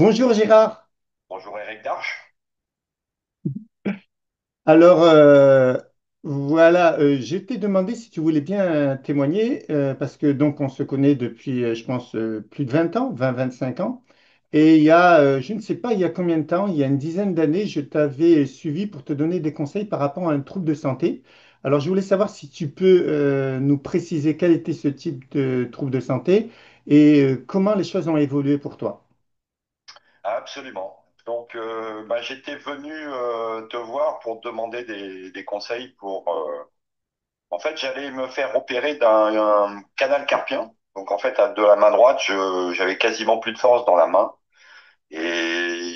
Bonjour Gérard. Bonjour Eric Darche. Alors voilà, je t'ai demandé si tu voulais bien témoigner parce que donc on se connaît depuis je pense plus de 20 ans, 20-25 ans. Et il y a, je ne sais pas il y a combien de temps, il y a une dizaine d'années, je t'avais suivi pour te donner des conseils par rapport à un trouble de santé. Alors je voulais savoir si tu peux nous préciser quel était ce type de trouble de santé et comment les choses ont évolué pour toi. Absolument. Donc, j'étais venu te voir pour te demander des conseils En fait, j'allais me faire opérer d'un canal carpien. Donc, en fait, de la main droite, j'avais quasiment plus de force dans la main. Et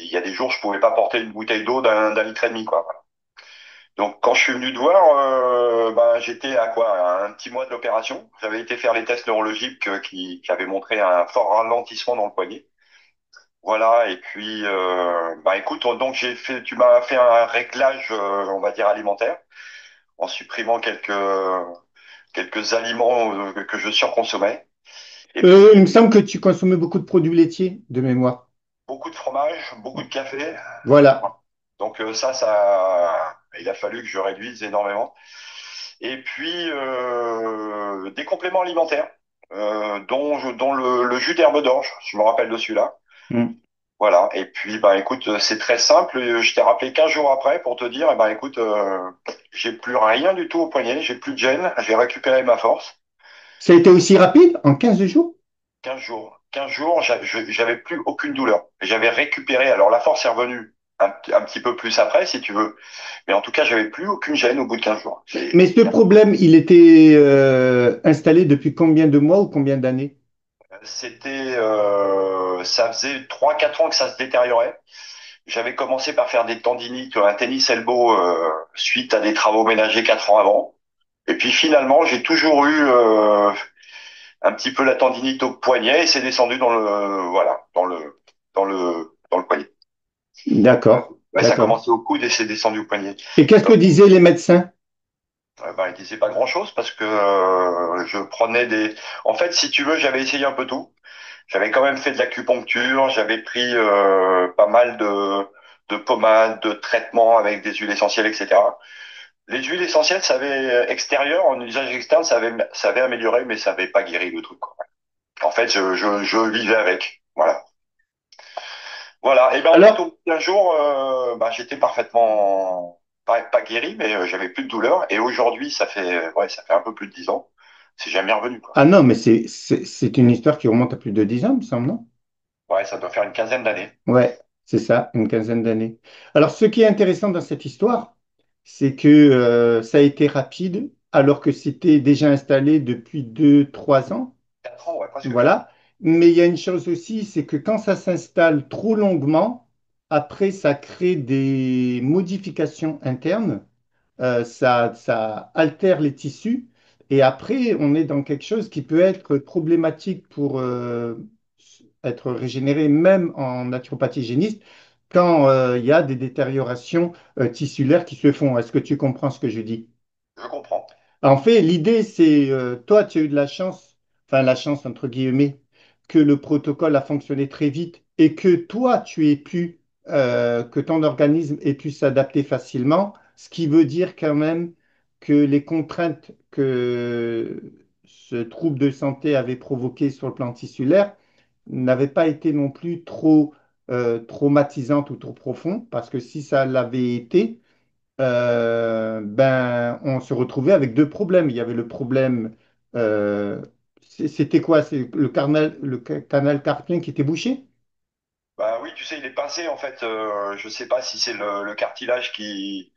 il y a des jours, je pouvais pas porter une bouteille d'eau d'un litre et demi, quoi. Donc, quand je suis venu te voir, j'étais à quoi? À un petit mois de l'opération. J'avais été faire les tests neurologiques qui avaient montré un fort ralentissement dans le poignet. Voilà, et puis écoute, donc tu m'as fait un réglage, on va dire alimentaire, en supprimant quelques aliments que je surconsommais, et Il me puis semble que tu consommais beaucoup de produits laitiers de mémoire. beaucoup de fromage, beaucoup de café. Voilà. Donc ça, il a fallu que je réduise énormément. Et puis des compléments alimentaires, dont le jus d'herbe d'orge, je me rappelle de celui-là. Mm. Voilà. Et puis, écoute, c'est très simple. Je t'ai rappelé 15 jours après pour te dire, écoute, j'ai plus rien du tout au poignet, j'ai plus de gêne, j'ai récupéré ma force. Ça a été aussi rapide en 15 jours? 15 jours, j'avais plus aucune douleur. J'avais récupéré. Alors, la force est revenue un petit peu plus après, si tu veux. Mais en tout cas, j'avais plus aucune gêne au bout de 15 jours. Mais ce problème, il était installé depuis combien de mois ou combien d'années? Ça faisait 3, 4 ans que ça se détériorait. J'avais commencé par faire des tendinites, un tennis elbow, suite à des travaux ménagers 4 ans avant. Et puis finalement, j'ai toujours eu un petit peu la tendinite au poignet et c'est descendu voilà, dans le poignet. D'accord, Ouais, ça a d'accord. commencé au coude et c'est descendu au poignet. Et qu'est-ce que Donc, disaient les médecins? il disait pas grand-chose parce que je prenais des. En fait, si tu veux, j'avais essayé un peu tout. J'avais quand même fait de l'acupuncture, j'avais pris pas mal de pommades, de traitements avec des huiles essentielles, etc. Les huiles essentielles, extérieur, en usage externe, ça avait amélioré, mais ça avait pas guéri le truc, quoi. En fait, je vivais avec. Voilà. Voilà. Et ben en fait, au Alors, bout d'un jour, j'étais parfaitement pas guéri, mais j'avais plus de douleur. Et aujourd'hui, ça fait un peu plus de 10 ans. C'est jamais revenu, quoi. ah non, mais c'est une histoire qui remonte à plus de 10 ans, il me semble, non? Ouais, ça doit faire une quinzaine d'années. Ouais, c'est ça, une quinzaine d'années. Alors, ce qui est intéressant dans cette histoire, c'est que ça a été rapide, alors que c'était déjà installé depuis 2, 3 ans. 4 ans, ouais, presque 4 ans. Voilà. Mais il y a une chose aussi, c'est que quand ça s'installe trop longuement, après, ça crée des modifications internes, ça altère les tissus, et après, on est dans quelque chose qui peut être problématique pour être régénéré, même en naturopathie hygiéniste, quand il y a des détériorations tissulaires qui se font. Est-ce que tu comprends ce que je dis? Je comprends. En fait, l'idée, c'est, toi, tu as eu de la chance, enfin la chance entre guillemets, que le protocole a fonctionné très vite et que toi, que ton organisme ait pu s'adapter facilement, ce qui veut dire quand même que les contraintes que ce trouble de santé avait provoquées sur le plan tissulaire n'avaient pas été non plus trop traumatisantes ou trop profondes, parce que si ça l'avait été, ben, on se retrouvait avec deux problèmes. Il y avait le problème, c'était quoi? C'est le canal carpien qui était bouché? Bah oui, tu sais, il est pincé en fait. Je sais pas si c'est le cartilage qui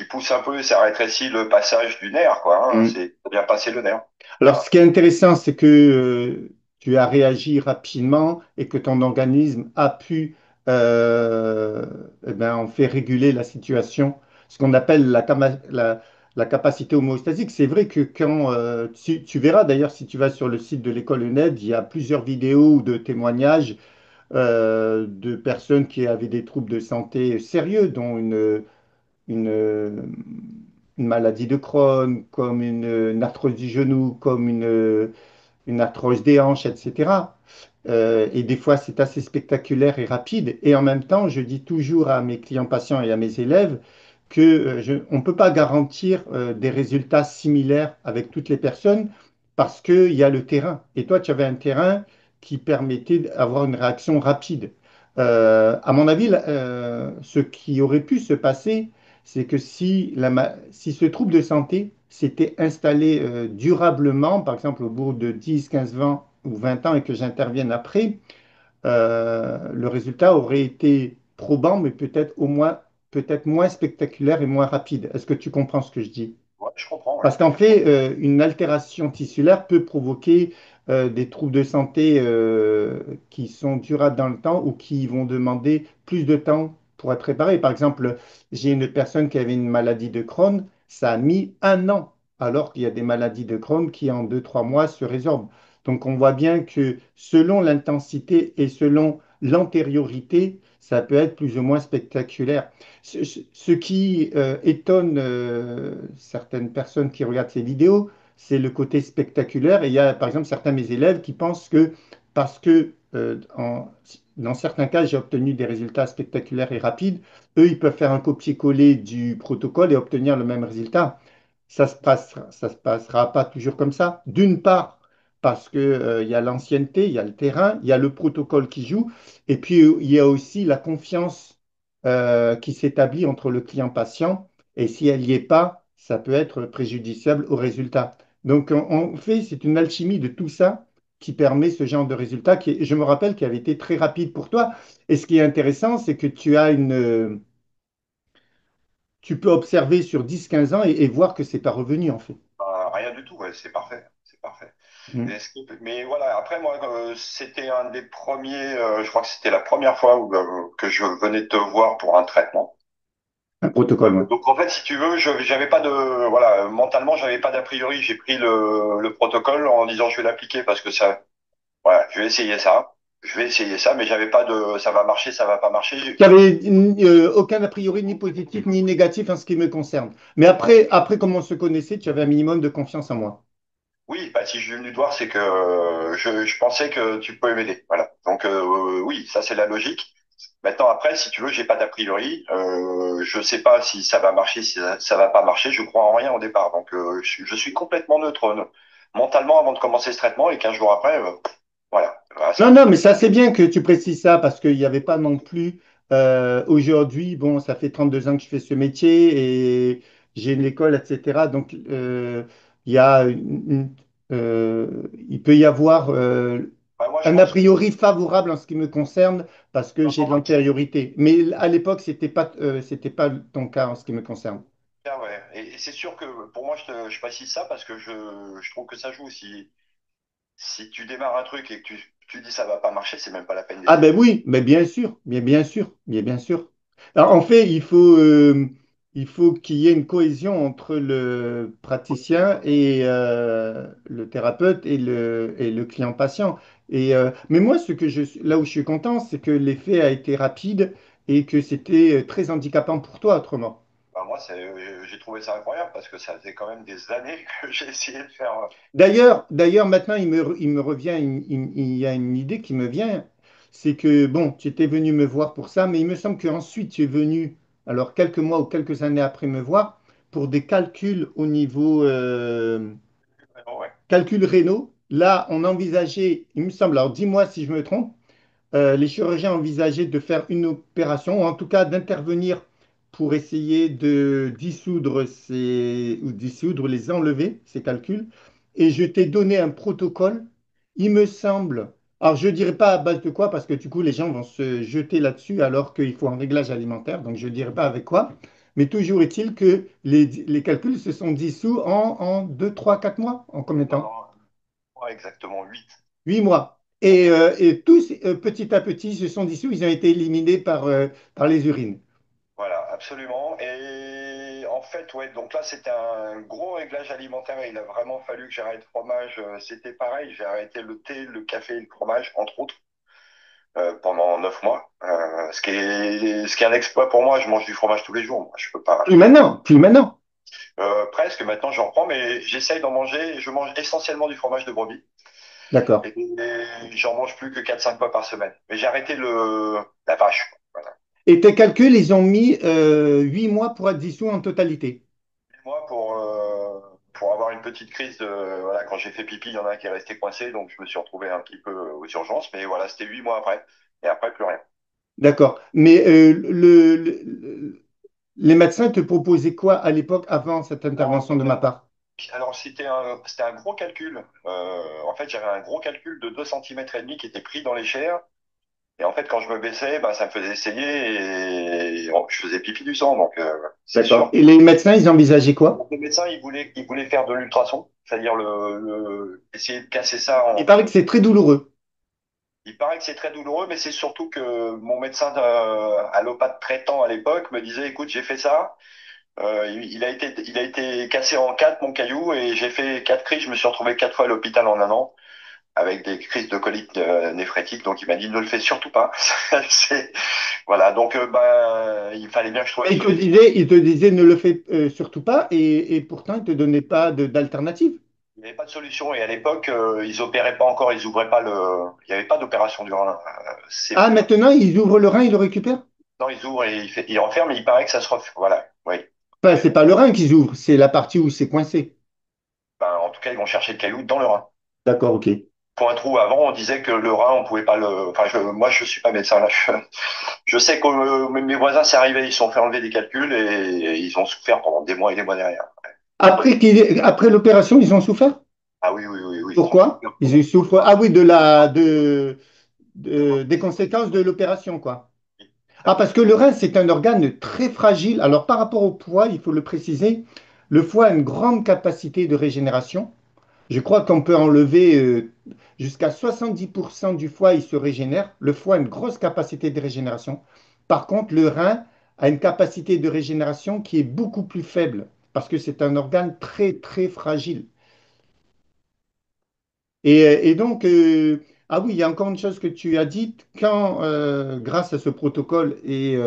pousse un peu et ça rétrécit le passage du nerf, quoi, hein. Hmm. C'est faut bien passer le nerf. Alors, Voilà. ce qui est intéressant, c'est que tu as réagi rapidement et que ton organisme a pu, euh, eh ben, en fait réguler la situation, ce qu'on appelle la capacité homéostasique. C'est vrai que quand tu verras d'ailleurs, si tu vas sur le site de l'école UNED, il y a plusieurs vidéos ou de témoignages de personnes qui avaient des troubles de santé sérieux, dont une, une maladie de Crohn, comme une arthrose du genou, comme une arthrose des hanches, etc. Et des fois, c'est assez spectaculaire et rapide. Et en même temps, je dis toujours à mes clients patients et à mes élèves que on ne peut pas garantir des résultats similaires avec toutes les personnes parce qu'il y a le terrain. Et toi, tu avais un terrain qui permettait d'avoir une réaction rapide. À mon avis, ce qui aurait pu se passer, c'est que si ce trouble de santé s'était installé durablement, par exemple au bout de 10, 15, 20 ou 20 ans et que j'intervienne après, le résultat aurait été probant, mais peut-être moins spectaculaire et moins rapide. Est-ce que tu comprends ce que je dis? Ouais, je comprends, ouais. Parce qu'en fait, une altération tissulaire peut provoquer des troubles de santé qui sont durables dans le temps ou qui vont demander plus de temps pour être réparés. Par exemple, j'ai une personne qui avait une maladie de Crohn, ça a mis 1 an, alors qu'il y a des maladies de Crohn qui, en 2, 3 mois, se résorbent. Donc, on voit bien que selon l'intensité et selon l'antériorité, ça peut être plus ou moins spectaculaire. Ce qui étonne certaines personnes qui regardent ces vidéos, c'est le côté spectaculaire. Et il y a par exemple certains de mes élèves qui pensent que parce que dans certains cas, j'ai obtenu des résultats spectaculaires et rapides, eux, ils peuvent faire un copier-coller du protocole et obtenir le même résultat. Ça se passera pas toujours comme ça. D'une part, parce que, il y a l'ancienneté, il y a le terrain, il y a le protocole qui joue, et puis il y a aussi la confiance qui s'établit entre le client-patient, et si elle n'y est pas, ça peut être préjudiciable au résultat. Donc, en fait, c'est une alchimie de tout ça qui permet ce genre de résultat qui, je me rappelle, qui avait été très rapide pour toi. Et ce qui est intéressant, c'est que tu peux observer sur 10, 15 ans et voir que c'est pas revenu, en fait. Rien du tout, ouais, c'est parfait, c'est parfait. Mm. Mais voilà, après moi, c'était un des premiers, je crois que c'était la première fois que je venais te voir pour un traitement. Un protocole, ouais. Donc en fait, si tu veux, j'avais pas de, voilà, mentalement, j'avais pas d'a priori. J'ai pris le protocole en disant je vais l'appliquer parce que ça, voilà, je vais essayer ça, mais j'avais pas de, ça va marcher, ça va pas marcher. Tu n'avais aucun a priori ni positif ni négatif en ce qui me concerne. Mais après, comme on se connaissait, tu avais un minimum de confiance en moi. Oui, bah, si je suis venu te voir, c'est que je pensais que tu pouvais m'aider. Voilà. Donc oui, ça c'est la logique. Maintenant, après, si tu veux, j'ai pas d'a priori. Je sais pas si ça va marcher, si ça va pas marcher. Je crois en rien au départ. Donc je suis complètement neutre mentalement avant de commencer ce traitement et 15 jours après, voilà. Voilà, Non, non, mais ça, c'est bien que tu précises ça parce qu'il n'y avait pas non plus. Aujourd'hui, bon, ça fait 32 ans que je fais ce métier et j'ai une école, etc. Donc, il y a il peut y avoir moi, je un a pense que priori favorable en ce qui me concerne parce que non, j'ai non, de moi, l'antériorité. Mais à l'époque, c'était pas ton cas en ce qui me concerne. ah ouais. Et c'est sûr que pour moi, je précise ça parce que je trouve que ça joue. Si tu démarres un truc et que tu dis ça va pas marcher, c'est même pas la peine Ah ben d'essayer. oui, mais bien sûr, bien sûr, bien sûr. Alors, en fait, il faut qu'il y ait une cohésion entre le praticien et le thérapeute et le client-patient. Mais moi, là où je suis content, c'est que l'effet a été rapide et que c'était très handicapant pour toi autrement. Bah, moi, j'ai trouvé ça incroyable parce que ça faisait quand même des années que j'ai essayé de faire. D'ailleurs, maintenant, il me revient, il y a une idée qui me vient, c'est que, bon, tu étais venu me voir pour ça, mais il me semble qu'ensuite, tu es venu, alors quelques mois ou quelques années après me voir, pour des calculs au niveau Ouais. calculs rénaux. Là, on envisageait, il me semble, alors dis-moi si je me trompe, les chirurgiens envisageaient de faire une opération, ou en tout cas d'intervenir pour essayer de dissoudre, les enlever, ces calculs. Et je t'ai donné un protocole, il me semble. Alors, je ne dirais pas à base de quoi, parce que du coup, les gens vont se jeter là-dessus alors qu'il faut un réglage alimentaire, donc je ne dirais pas avec quoi. Mais toujours est-il que les calculs se sont dissous en 2, 3, 4 mois. En combien de Non, temps? non, ouais, exactement 8. 8 mois. Et tous, petit à petit, se sont dissous. Ils ont été éliminés par les urines. Voilà, absolument. Et en fait, ouais, donc là, c'était un gros réglage alimentaire et il a vraiment fallu que j'arrête le fromage. C'était pareil, j'ai arrêté le thé, le café et le fromage, entre autres, pendant 9 mois. Ce qui est un exploit pour moi. Je mange du fromage tous les jours. Moi, je peux pas. Plus maintenant, plus maintenant. Presque, maintenant, j'en prends, mais j'essaye d'en manger. Je mange essentiellement du fromage de brebis. D'accord. Et j'en mange plus que 4-5 fois par semaine. Mais j'ai arrêté la vache. Voilà. Et tes calculs, ils ont mis 8 mois pour être dissous en totalité. Moi, pour avoir une petite crise voilà, quand j'ai fait pipi, il y en a un qui est resté coincé, donc je me suis retrouvé un petit peu aux urgences. Mais voilà, c'était 8 mois après. Et après, plus rien. D'accord. Mais les médecins te proposaient quoi à l'époque avant cette intervention de ma part? Alors, c'était un gros calcul. En fait, j'avais un gros calcul de 2,5 cm qui était pris dans les chairs. Et en fait, quand je me baissais, bah, ça me faisait saigner et je faisais pipi du sang. Donc, c'est D'accord. sûr. Et les médecins, ils envisageaient quoi? Donc, le médecin, il voulait faire de l'ultrason, c'est-à-dire essayer de casser ça Il en. paraît que c'est très douloureux. Il paraît que c'est très douloureux, mais c'est surtout que mon médecin allopathe traitant à l'époque me disait, écoute, j'ai fait ça. Il a été cassé en quatre, mon caillou, et j'ai fait 4 crises. Je me suis retrouvé 4 fois à l'hôpital en un an, avec des crises de colite néphrétique. Donc il m'a dit, ne le fais surtout pas. Voilà, donc bah, il fallait bien que je trouve une Mais solution. il te disait ne le fais surtout pas et pourtant il te donnait pas d'alternative. Il n'y avait pas de solution, et à l'époque, ils opéraient pas encore, ils ouvraient pas il n'y avait pas d'opération du rein. Ah, maintenant ils ouvrent le rein, ils le récupèrent? Non, ils ouvrent et ils referment, mais il paraît que ça se refait. Voilà, oui. Enfin, c'est pas le rein qu'ils ouvrent, c'est la partie où c'est coincé. Ben, en tout cas, ils vont chercher le caillou dans le rein. D'accord, ok. Pour un trou avant, on disait que le rein, on pouvait pas le. Enfin, moi, je suis pas médecin là. Je sais que mes voisins, c'est arrivé, ils se sont fait enlever des calculs et ils ont souffert pendant des mois et des mois derrière. Après l'opération, ils ont souffert? Ah oui, oui, oui, oui, ils ont Pourquoi? souffert Ils pendant. souffrent. Ah oui, des conséquences de l'opération, quoi. Ah, parce que le rein, c'est un organe très fragile. Alors, par rapport au poids, il faut le préciser, le foie a une grande capacité de régénération. Je crois qu'on peut enlever jusqu'à 70% du foie, il se régénère. Le foie a une grosse capacité de régénération. Par contre, le rein a une capacité de régénération qui est beaucoup plus faible parce que c'est un organe très, très fragile. Et donc, ah oui, il y a encore une chose que tu as dite, quand, grâce à ce protocole et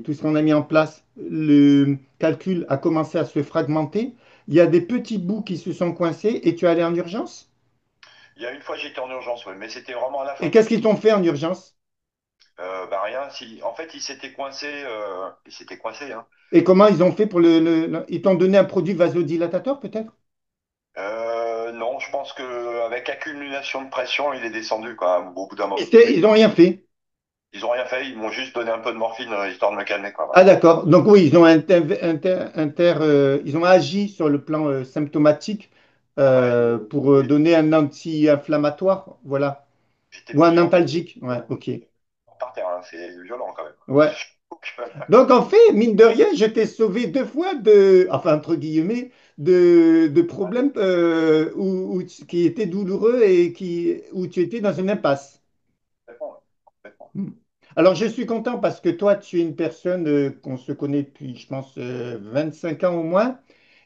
tout ce qu'on a mis en place, le calcul a commencé à se fragmenter, il y a des petits bouts qui se sont coincés et tu es allé en urgence? Il y a une fois, j'étais en urgence, ouais, mais c'était vraiment à la Et fin. qu'est-ce qu'ils t'ont fait en urgence? Bah rien, si. En fait, il s'était coincé, hein. Et comment ils ont fait pour Ils t'ont donné un produit vasodilatateur peut-être? Non, je pense que avec accumulation de pression, il est descendu, quoi, au bout d'un moment. Ils n'ont rien fait. Ils ont rien fait, ils m'ont juste donné un peu de morphine histoire de me calmer, quoi. Ah Voilà. d'accord. Donc oui, ils ont agi sur le plan symptomatique Ouais, pour donner un anti-inflammatoire, voilà. j'étais Ou un plié antalgique. Ouais, ok. par terre, hein, c'est violent quand même. Ouais. Donc, Donc en fait, mine de rien, je t'ai sauvé deux fois enfin entre guillemets, de problèmes qui étaient douloureux et où tu étais dans une impasse. complètement, ouais, complètement. Hmm. Alors, je suis content parce que toi, tu es une personne qu'on se connaît depuis, je pense, 25 ans au moins,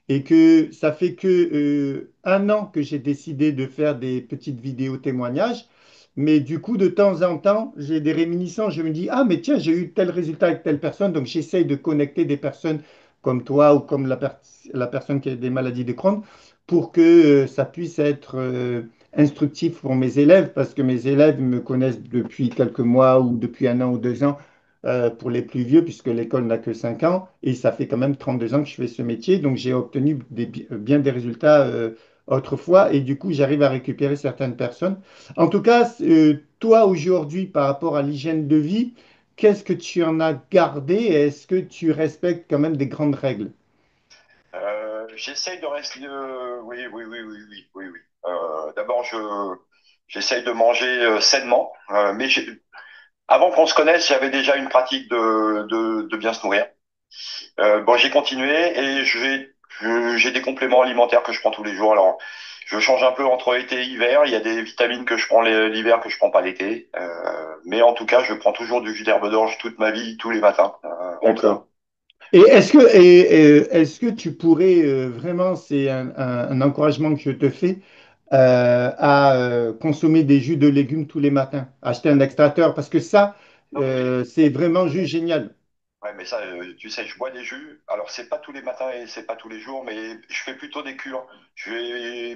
et que ça fait que 1 an que j'ai décidé de faire des petites vidéos témoignages. Mais du coup, de temps en temps, j'ai des réminiscences. Je me dis, ah, mais tiens, j'ai eu tel résultat avec telle personne. Donc, j'essaye de connecter des personnes comme toi ou comme la personne qui a des maladies de Crohn pour que ça puisse être instructif pour mes élèves parce que mes élèves me connaissent depuis quelques mois ou depuis 1 an ou 2 ans pour les plus vieux, puisque l'école n'a que 5 ans, et ça fait quand même 32 ans que je fais ce métier, donc j'ai obtenu bien des résultats autrefois, et du coup, j'arrive à récupérer certaines personnes. En tout cas, toi, aujourd'hui, par rapport à l'hygiène de vie, qu'est-ce que tu en as gardé et est-ce que tu respectes quand même des grandes règles? J'essaye de rester. Oui, oui, oui, oui, oui, oui, oui. D'abord, j'essaye de manger sainement, avant qu'on se connaisse, j'avais déjà une pratique de bien se nourrir. Bon, j'ai continué et j'ai des compléments alimentaires que je prends tous les jours. Alors, je change un peu entre été et hiver. Il y a des vitamines que je prends l'hiver que je prends pas l'été. Mais en tout cas, je prends toujours du jus d'herbe d'orge toute ma vie, tous les matins, entre autres. D'accord. Et est-ce que tu pourrais vraiment, c'est un encouragement que je te fais, à consommer des jus de légumes tous les matins, acheter un extracteur, parce que ça, c'est vraiment juste génial. Ouais, mais ça, tu sais, je bois des jus. Alors, c'est pas tous les matins et c'est pas tous les jours, mais je fais plutôt des cures.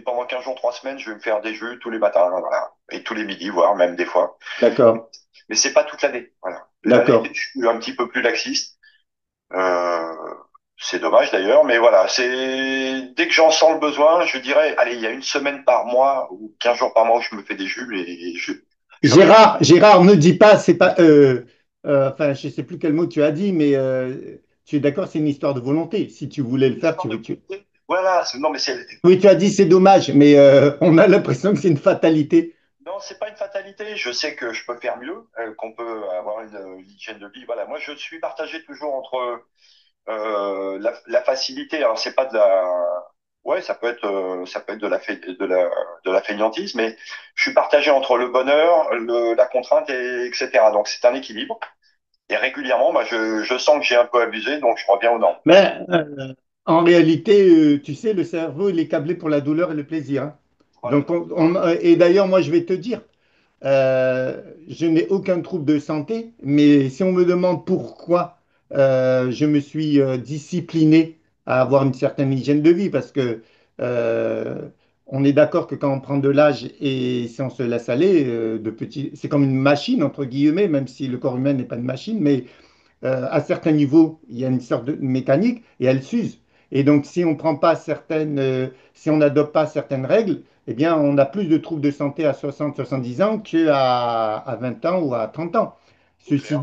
Pendant 15 jours, 3 semaines, je vais me faire des jus tous les matins, voilà. Et tous les midis, voire même des fois. D'accord, Mais c'est pas toute l'année, voilà. L'année, d'accord. je suis un petit peu plus laxiste. Euh, c'est dommage d'ailleurs, mais voilà, dès que j'en sens le besoin, je dirais, allez, il y a une semaine par mois ou 15 jours par mois où je me fais des jus et je réussis. Gérard, ne dis pas, c'est pas, enfin, je sais plus quel mot tu as dit, mais tu es d'accord, c'est une histoire de volonté. Si tu voulais le faire, L'histoire de beauté. Voilà, non, mais Oui, tu as dit c'est dommage, mais on a l'impression que c'est une fatalité. non, c'est pas une fatalité. Je sais que je peux faire mieux, qu'on peut avoir une hygiène de vie. Voilà, moi, je suis partagé toujours entre la facilité. Alors, c'est pas de la, ouais, ça peut être de la fainéantise, mais je suis partagé entre le bonheur, la contrainte, etc. Donc, c'est un équilibre. Et régulièrement, bah, je sens que j'ai un peu abusé, donc je reviens aux normes. Mais en réalité, tu sais, le cerveau, il est câblé pour la douleur et le plaisir, hein. Voilà. Donc, et d'ailleurs, moi, je vais te dire, je n'ai aucun trouble de santé, mais si on me demande pourquoi je me suis discipliné à avoir une certaine hygiène de vie, parce que euh, on est d'accord que quand on prend de l'âge et si on se laisse aller, c'est comme une machine, entre guillemets, même si le corps humain n'est pas une machine, mais à certains niveaux, il y a une sorte de mécanique et elle s'use. Et donc, si on prend pas si on n'adopte pas certaines règles, eh bien, on a plus de troubles de santé à 60-70 ans à 20 ans ou à 30 ans. C'est clair.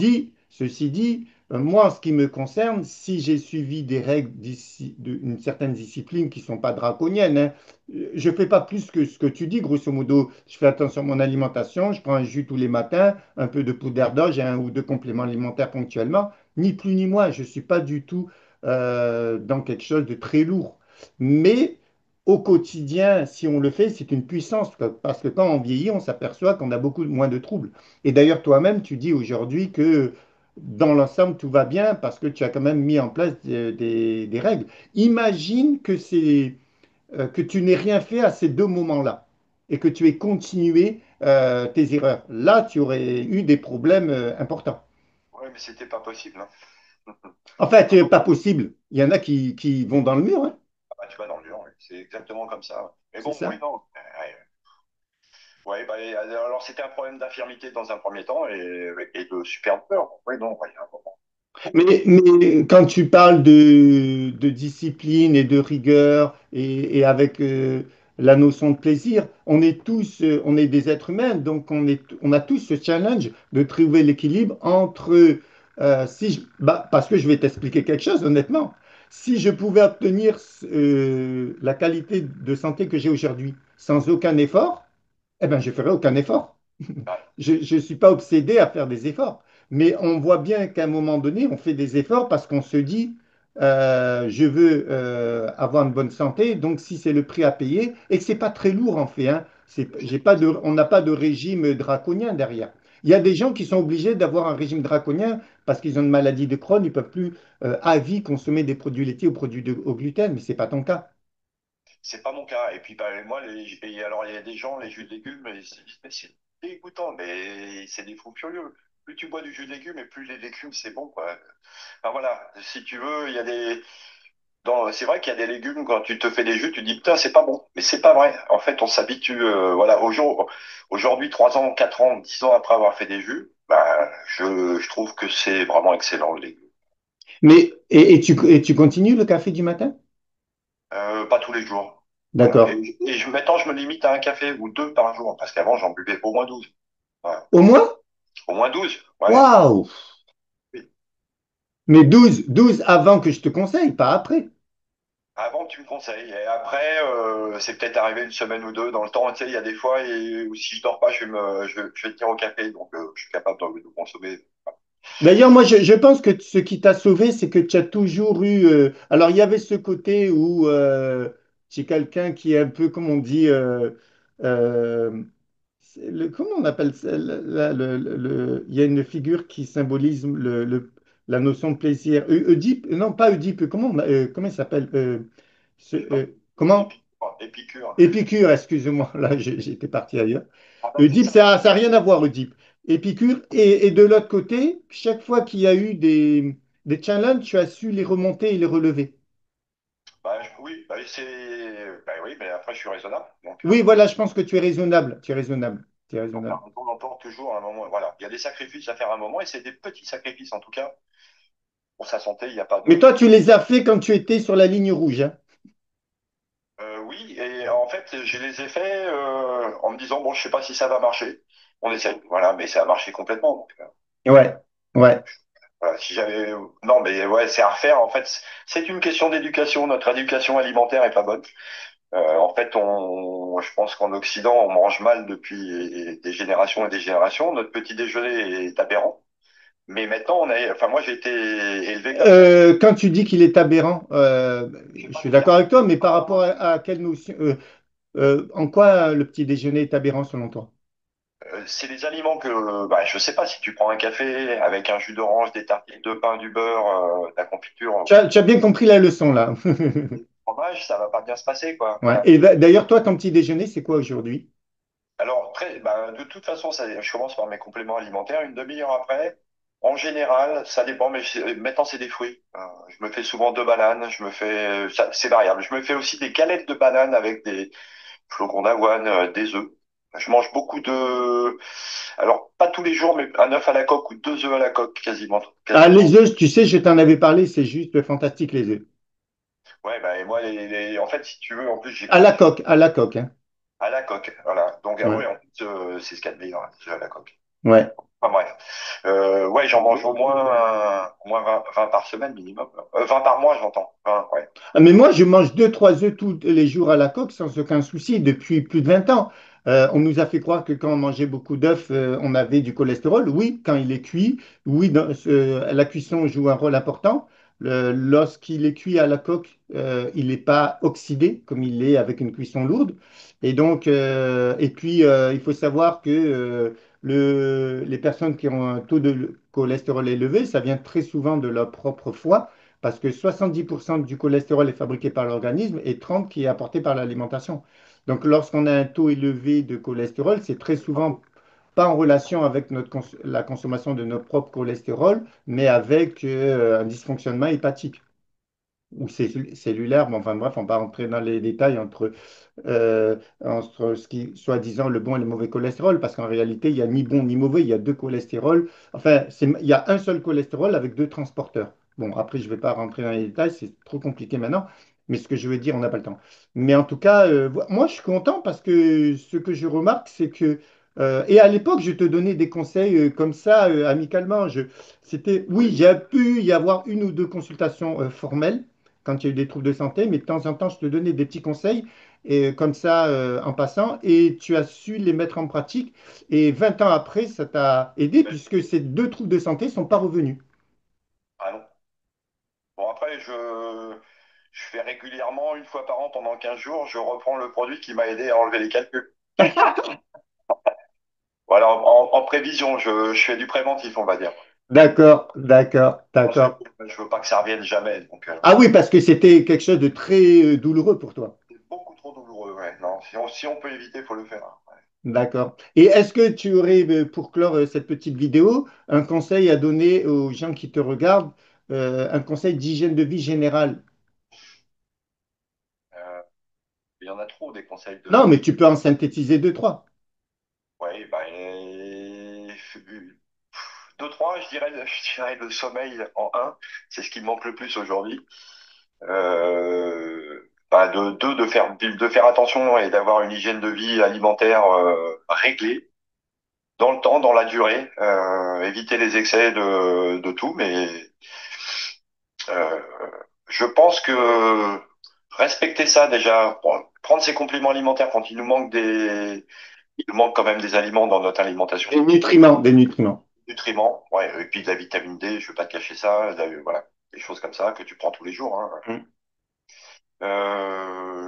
Ceci dit, moi, en ce qui me concerne, si j'ai suivi des règles d'une certaine discipline qui ne sont pas draconiennes, hein, je ne fais pas plus que ce que tu dis, grosso modo. Je fais attention à mon alimentation, je prends un jus tous les matins, un peu de poudre d'orge et un ou deux compléments alimentaires ponctuellement, ni plus ni moins. Je ne suis pas du tout dans quelque chose de très lourd. Mais au quotidien, si on le fait, c'est une puissance, parce que quand on vieillit, on s'aperçoit qu'on a beaucoup moins de troubles. Et d'ailleurs, toi-même, tu dis aujourd'hui que dans l'ensemble, tout va bien parce que tu as quand même mis en place des règles. Imagine que tu n'aies rien fait à ces deux moments-là et que tu aies continué tes erreurs. Là, tu aurais eu des problèmes importants. Oui, mais c'était pas possible, hein. En fait, pas possible. Il y en a qui vont dans le mur, hein. Ah bah, tu vas dans le mur, oui. C'est exactement comme ça, ouais. Mais C'est bon, oui, ça. non. Ouais, bah, alors c'était un problème d'infirmité dans un premier temps et de super peur. Oui, non, ouais, un moment. Mais quand tu parles de discipline et de rigueur et avec la notion de plaisir, on est des êtres humains, donc on a tous ce challenge de trouver l'équilibre entre, parce que je vais t'expliquer quelque chose, honnêtement, si je pouvais obtenir la qualité de santé que j'ai aujourd'hui sans aucun effort, eh ben, je ferais aucun effort. Ah, Je ne suis pas obsédé à faire des efforts, mais on voit bien qu'à un moment donné, on fait des efforts parce qu'on se dit, je veux avoir une bonne santé, donc si c'est le prix à payer, et que c'est pas très lourd en fait, hein, on n'a pas de régime draconien derrière. Il y a des gens qui sont obligés d'avoir un régime draconien parce qu'ils ont une maladie de Crohn, ils ne peuvent plus à vie consommer des produits laitiers ou produits au gluten, mais ce n'est pas ton cas. c'est pas mon cas. Et puis, bah, moi, alors, il y a des gens, les jus de légumes, mais c'est dégoûtant, mais c'est des fous furieux. Plus tu bois du jus de légumes et plus les légumes, c'est bon, quoi. Enfin, voilà. Si tu veux, il y a c'est vrai qu'il y a des légumes, quand tu te fais des jus, tu dis, putain, c'est pas bon. Mais c'est pas vrai. En fait, on s'habitue, voilà, aujourd'hui, 3 ans, 4 ans, 10 ans après avoir fait des jus, bah, je trouve que c'est vraiment excellent, le légume. Et tu continues le café du matin? Pas tous les jours. Voilà. D'accord. Maintenant, je me limite à un café ou deux par jour, parce qu'avant, j'en buvais au moins 12. Voilà. Au moins? Au moins 12, ouais. Waouh! Oui. Mais douze avant que je te conseille, pas après. Avant, tu me conseilles. Et après, c'est peut-être arrivé une semaine ou deux dans le temps. Tu sais, il y a des fois où si je dors pas, je vais tenir au café, donc je suis capable de consommer. D'ailleurs, moi, je pense que ce qui t'a sauvé, c'est que tu as toujours eu. Alors, il y avait ce côté où tu es quelqu'un qui est un peu, comme on dit, comment on appelle ça? Il y a une figure qui symbolise la notion de plaisir. Oedipe? Non, pas Oedipe. Comment il s'appelle? Non, Comment? Épicure. Épicure, excuse-moi. Là, j'étais parti ailleurs. Ah bah, c'est Oedipe, ça. ça n'a rien à voir, Oedipe. Épicure. Et de l'autre côté, chaque fois qu'il y a eu des challenges, tu as su les remonter et les relever. Oui, oui, mais après je suis raisonnable. Donc, Oui, voilà, je pense que tu es raisonnable. Tu es raisonnable. Tu es donc raisonnable. on emporte toujours à un moment. Voilà, il y a des sacrifices à faire à un moment et c'est des petits sacrifices en tout cas. Pour sa santé, il n'y a pas Mais de. toi, tu les as fait quand tu étais sur la ligne rouge, hein. Oui, et en fait, je les ai faits en me disant, bon, je sais pas si ça va marcher. On essaie, voilà, mais ça a marché complètement. Donc, Ouais, ouais. voilà, si j'avais. Non, mais ouais, c'est à refaire. En fait, c'est une question d'éducation. Notre éducation alimentaire est pas bonne. En fait, je pense qu'en Occident, on mange mal depuis des générations et des générations. Notre petit déjeuner est aberrant. Mais maintenant, enfin, moi, j'ai été élevé comme ça. Quand tu dis qu'il est aberrant, Je vais je pas suis te dire. d'accord avec toi, mais par rapport à quelle notion, en quoi le petit déjeuner est aberrant selon toi? C'est des aliments que, bah, je sais pas, si tu prends un café avec un jus d'orange, des tartines de pain, du beurre, de la confiture, Tu as bien compris la leçon là. du fromage, ça va pas bien se passer, quoi. Ouais. Voilà. Et d'ailleurs, toi, ton petit déjeuner, c'est quoi aujourd'hui? Alors, bah, de toute façon, je commence par mes compléments alimentaires. Une demi-heure après, en général, ça dépend, mais maintenant, c'est des fruits. Je me fais souvent deux bananes, c'est variable. Je me fais aussi des galettes de bananes avec des flocons d'avoine, des œufs. Je mange beaucoup de, alors pas tous les jours, mais un œuf à la coque ou deux œufs à la coque, quasiment, Ah, les quasiment. œufs, tu sais, je t'en avais parlé, c'est juste fantastique les œufs. Ouais, bah, et moi, en fait, si tu veux, en plus, j'ai conçu À la coque, hein. à la coque. Voilà. Donc, ah Ouais, ouais, en plus, c'est ce qu'il y a de meilleur, c'est à la coque. ouais. Enfin, bref. Ouais, j'en mange au moins 20 par semaine minimum. 20 par mois, j'entends. 20, ouais. Ah, mais moi, je mange deux, trois œufs tous les jours à la coque sans aucun souci depuis plus de 20 ans. On nous a fait croire que quand on mangeait beaucoup d'œufs, on avait du cholestérol. Oui, quand il est cuit. Oui, la cuisson joue un rôle important. Lorsqu'il est cuit à la coque, il n'est pas oxydé comme il est avec une cuisson lourde. Et donc, et puis, il faut savoir que les personnes qui ont un taux de cholestérol élevé, ça vient très souvent de leur propre foie parce que 70% du cholestérol est fabriqué par l'organisme et 30% qui est apporté par l'alimentation. Donc lorsqu'on a un taux élevé de cholestérol, c'est très souvent pas en relation avec la consommation de notre propre cholestérol, mais avec un dysfonctionnement hépatique ou cellulaire. Bon, enfin bref, on va rentrer dans les détails entre ce qui est soi-disant le bon et le mauvais cholestérol, parce qu'en réalité, il n'y a ni bon ni mauvais, il y a deux cholestérols. Enfin, il y a un seul cholestérol avec deux transporteurs. Bon, après, je ne vais pas rentrer dans les détails, c'est trop compliqué maintenant, mais ce que je veux dire, on n'a pas le temps. Mais en tout cas, moi, je suis content parce que ce que je remarque, c'est que, et à l'époque, je te donnais des conseils comme ça, amicalement. Oui, j'ai pu y avoir une ou deux consultations formelles quand il y a eu des troubles de santé, mais de temps en temps, je te donnais des petits conseils et comme ça en passant, et tu as su les mettre en pratique. Et 20 ans après, ça t'a aidé puisque ces deux troubles de santé ne sont pas revenus. Ah non. Bon, après, je fais régulièrement, une fois par an, pendant 15 jours, je reprends le produit qui m'a aidé à enlever les calculs. Voilà, en prévision, je fais du préventif, on va dire. D'accord, d'accord, Parce que d'accord. je veux pas que ça revienne jamais. Donc, Ah oui, parce que c'était quelque chose de très douloureux pour toi. c'est beaucoup trop douloureux. Ouais. Non, si on peut éviter, il faut le faire, hein. Ouais. D'accord. Et est-ce que tu aurais, pour clore cette petite vidéo, un conseil à donner aux gens qui te regardent, un conseil d'hygiène de vie générale? Euh, il y en a trop des conseils Non, de. mais tu peux en synthétiser deux, trois. Ouais, bah, deux, trois, je dirais le sommeil en un. C'est ce qui me manque le plus aujourd'hui. Bah, deux, de faire attention et d'avoir une hygiène de vie alimentaire réglée dans le temps, dans la durée. Éviter les excès de tout, mais euh, je pense que respecter ça déjà, prendre ses compléments alimentaires quand il nous manque quand même des aliments dans notre alimentation. Des nutriments, des nutriments. Nutriments, ouais, et puis de la vitamine D, je vais pas te cacher ça, voilà, des choses comme ça que tu prends tous les jours, hein.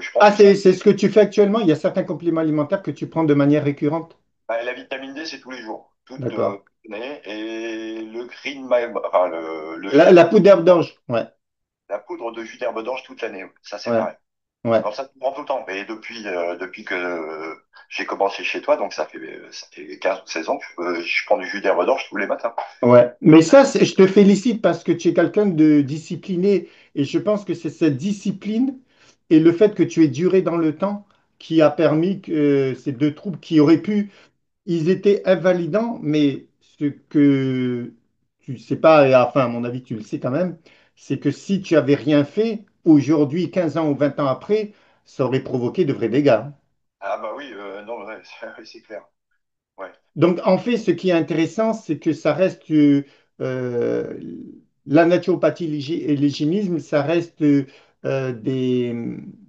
Je pense Ah, que ça, c'est ce que tu fais actuellement? Il y a certains compléments alimentaires que tu prends de manière récurrente? bah, la vitamine D, c'est tous les jours, D'accord. toute l'année, et le enfin le La jus, poudre d'herbe d'orge, ouais, la poudre de jus d'herbe d'orge toute l'année, ça c'est ouais. pareil. Ouais. Alors ça te prend tout le temps. Mais depuis que j'ai commencé chez toi, donc ça fait 15 ou 16 ans que je prends du jus d'herbe d'orge tous les matins. Ouais, mais ça, je te félicite parce que tu es quelqu'un de discipliné et je pense que c'est cette discipline et le fait que tu aies duré dans le temps qui a permis que ces deux troubles qui auraient pu, ils étaient invalidants, mais ce que tu sais pas, et enfin à mon avis tu le sais quand même, c'est que si tu avais rien fait, aujourd'hui, 15 ans ou 20 ans après, ça aurait provoqué de vrais dégâts. Ah bah oui, non, ouais, c'est clair. Ouais. Donc, en fait, ce qui est intéressant, c'est que ça reste euh, la naturopathie et l'hygiénisme, ça reste des.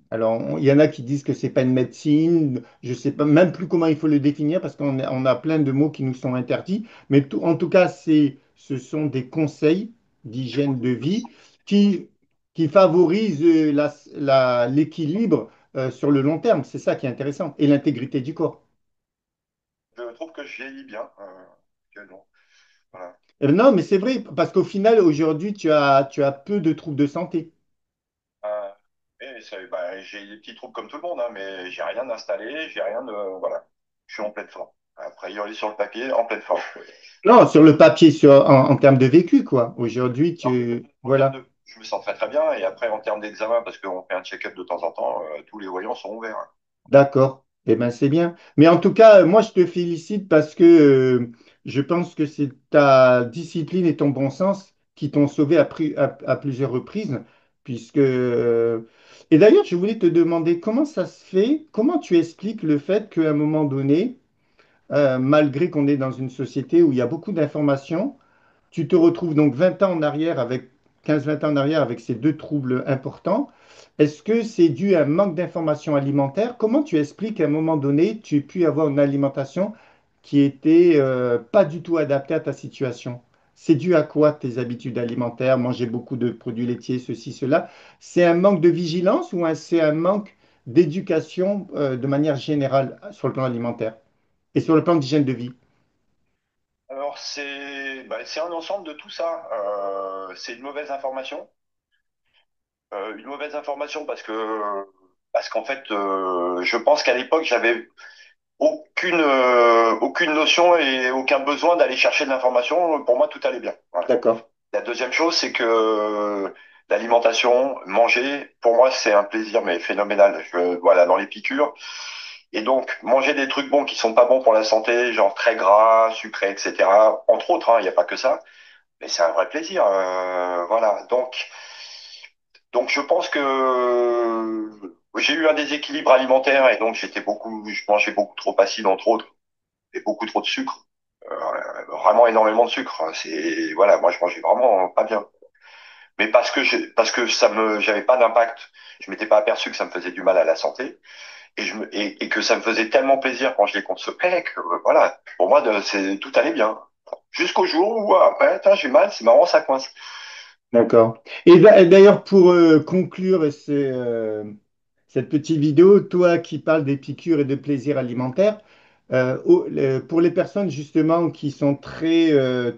Alors, il y en a qui disent que c'est pas une médecine. Je sais pas même plus comment il faut le définir parce on a plein de mots qui nous sont interdits. Mais en tout cas, ce sont des conseils Des d'hygiène de protocoles. vie qui, qui favorisent l'équilibre sur le long terme. C'est ça qui est intéressant et l'intégrité du corps. Je trouve que je vieillis bien. Actuellement. Voilà. Non, mais c'est vrai, parce qu'au final, aujourd'hui, tu as peu de troubles de santé. Euh, bah, j'ai des petits troubles comme tout le monde, hein, mais j'ai rien installé, j'ai rien de. Voilà. Je suis en pleine forme. A priori sur le papier, en pleine forme. Non, sur le papier, en termes de vécu, quoi. Aujourd'hui, Non, en termes voilà. de. Je me sens très très bien. Et après, en termes d'examen, parce qu'on fait un check-up de temps en temps, tous les voyants sont ouverts. Hein. D'accord. Eh bien, c'est bien. Mais en tout cas, moi, je te félicite parce que je pense que c'est ta discipline et ton bon sens qui t'ont sauvé à plusieurs reprises. Puisque, et d'ailleurs, je voulais te demander comment ça se fait, comment tu expliques le fait qu'à un moment donné, malgré qu'on est dans une société où il y a beaucoup d'informations, tu te retrouves donc 20 ans en arrière avec 15-20 ans en arrière avec ces deux troubles importants. Est-ce que c'est dû à un manque d'informations alimentaires? Comment tu expliques qu'à un moment donné, tu aies pu avoir une alimentation qui était pas du tout adaptée à ta situation? C'est dû à quoi tes habitudes alimentaires? Manger beaucoup de produits laitiers, ceci, cela. C'est un manque de vigilance ou c'est un manque d'éducation de manière générale sur le plan alimentaire et sur le plan d'hygiène de vie? Alors, c'est un ensemble de tout ça. C'est une mauvaise information parce qu'en fait, je pense qu'à l'époque, j'avais aucune notion et aucun besoin d'aller chercher de l'information. Pour moi, tout allait bien. Voilà. D'accord, La deuxième chose, c'est que l'alimentation, manger, pour moi, c'est un plaisir, mais phénoménal. Voilà, dans les piqûres. Et donc, manger des trucs bons qui sont pas bons pour la santé, genre très gras, sucrés, etc. Entre autres, hein, il n'y a pas que ça. Mais c'est un vrai plaisir. Voilà. Donc, je pense que j'ai eu un déséquilibre alimentaire et donc je mangeais beaucoup trop acide, entre autres, et beaucoup trop de sucre. Vraiment énormément de sucre. Voilà, moi, je mangeais vraiment pas bien. Mais parce que j'avais pas d'impact. Je m'étais pas aperçu que ça me faisait du mal à la santé et que ça me faisait tellement plaisir quand je les consommais que, voilà, pour moi, tout allait bien. Jusqu'au jour où, après, attends, j'ai mal, c'est marrant, ça coince. d'accord. Et d'ailleurs, pour conclure cette petite vidéo, toi qui parles des piqûres et de plaisir alimentaire, pour les personnes justement qui sont très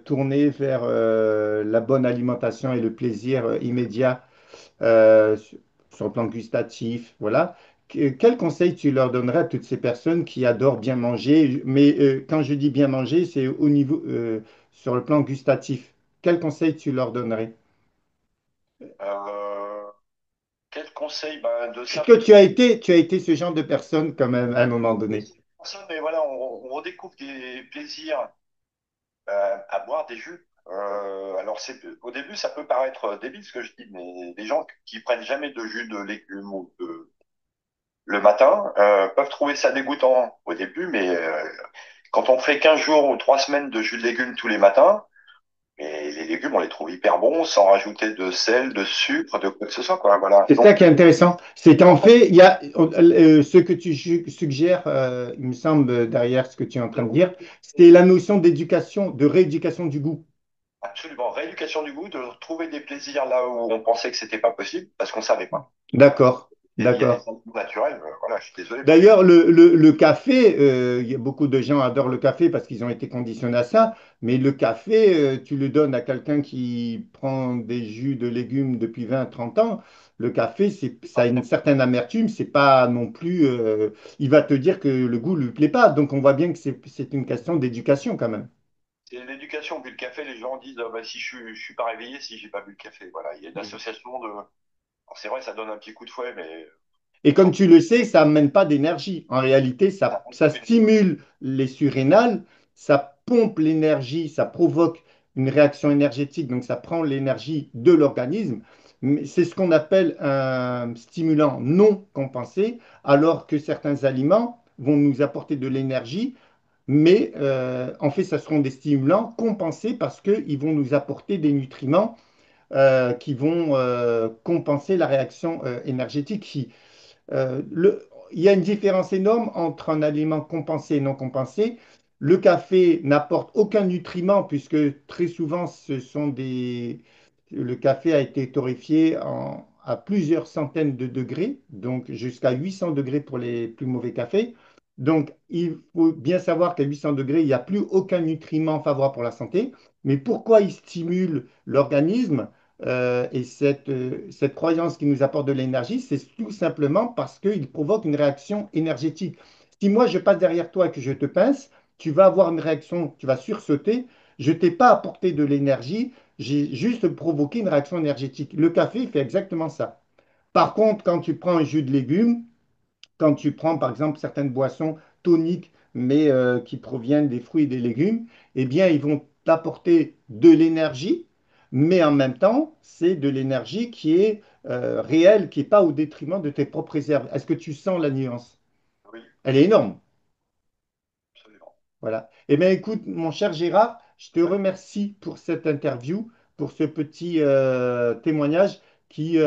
tournées vers la bonne alimentation et le plaisir immédiat sur le plan gustatif, voilà, quel conseil tu leur donnerais à toutes ces personnes qui adorent bien manger? Mais quand je dis bien manger, c'est au niveau sur le plan gustatif. Quel conseil tu leur donnerais? Euh, Quel conseil? Ben, de Puisque simple. tu as été ce genre de personne quand même à un moment donné. Ça, mais voilà, on redécouvre des plaisirs à boire des jus. Alors, au début, ça peut paraître débile ce que je dis, mais les gens qui prennent jamais de jus de légumes le matin peuvent trouver ça dégoûtant au début, mais quand on fait 15 jours ou 3 semaines de jus de légumes tous les matins, et les légumes, on les trouve hyper bons sans rajouter de sel, de sucre, de quoi que ce soit, quoi. Voilà. C'est ça Donc, qui est intéressant. C'est qu'en fait, il y a ce que tu suggères, il me semble, derrière ce que tu es en train de dire, c'est la notion d'éducation, de rééducation du goût. absolument, rééducation du goût, de trouver des plaisirs là où on pensait que c'était pas possible, parce qu'on savait pas. D'accord. Et s'il y a des D'accord. sentiments naturels, voilà, je suis désolé, moi, D'ailleurs, le café, il y a beaucoup de gens adorent le café parce qu'ils ont été conditionnés à ça, mais le café, tu le donnes à quelqu'un qui prend des jus de légumes depuis 20, 30 ans. Le café, ça a une certaine amertume, c'est pas non plus. Il va te dire que le goût lui plaît pas. Donc on voit bien que c'est une question d'éducation quand même. c'est l'éducation. Bu le café, les gens disent, ah, bah, si je suis pas réveillé, si j'ai pas bu le café. Voilà, il y a une association de. Alors, c'est vrai, ça donne un petit coup de fouet, mais Et sans comme tu le sais, ça n'amène pas d'énergie. En réalité, ça monte ça aucune. stimule les surrénales, ça pompe l'énergie, ça provoque une réaction énergétique, donc ça prend l'énergie de l'organisme. Mais c'est ce qu'on appelle un stimulant non compensé, alors que certains aliments vont nous apporter de l'énergie, mais en fait, ça seront des stimulants compensés parce qu'ils vont nous apporter des nutriments qui vont compenser la réaction énergétique il y a une différence énorme entre un aliment compensé et non compensé. Le café n'apporte aucun nutriment puisque très souvent le café a été torréfié à plusieurs centaines de degrés, donc jusqu'à 800 degrés pour les plus mauvais cafés. Donc il faut bien savoir qu'à 800 degrés, il n'y a plus aucun nutriment favorable pour la santé. Mais pourquoi il stimule l'organisme? Et cette croyance qui nous apporte de l'énergie, c'est tout simplement parce qu'il provoque une réaction énergétique. Si moi je passe derrière toi et que je te pince, tu vas avoir une réaction, tu vas sursauter. Je ne t'ai pas apporté de l'énergie, j'ai juste provoqué une réaction énergétique. Le café fait exactement ça. Par contre, quand tu prends un jus de légumes, quand tu prends par exemple certaines boissons toniques, mais qui proviennent des fruits et des légumes, eh bien, ils vont t'apporter de l'énergie, mais en même temps, c'est de l'énergie qui est réelle, qui n'est pas au détriment de tes propres réserves. Est-ce que tu sens la nuance? Oui, Elle est énorme. absolument. Voilà. Eh bien, écoute, mon cher Gérard, je te Ouais, remercie pour cette interview, pour ce petit témoignage qui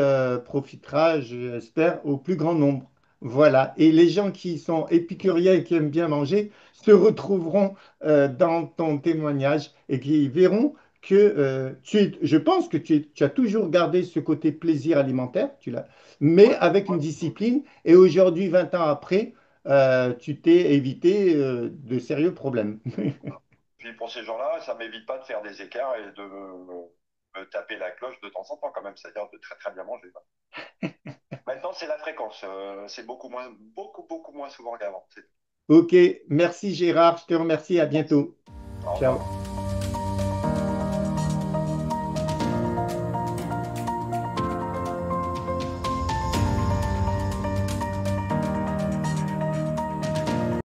profitera, j'espère, au plus grand nombre. Voilà. Et les gens qui sont épicuriens et qui aiment bien manger se retrouveront dans ton témoignage et qui verront que je pense que tu as toujours gardé ce côté plaisir alimentaire, mais ouais, avec une ouais. discipline. Et aujourd'hui, 20 ans après, tu t'es évité de sérieux problèmes. Puis pour ces gens-là, ça m'évite pas de faire des écarts et de me taper la cloche de temps en temps quand même, c'est-à-dire de très très bien manger. Maintenant, c'est la fréquence. C'est beaucoup moins souvent qu'avant. Ok, merci Gérard, je te remercie, à Merci. bientôt. Au Ciao. revoir.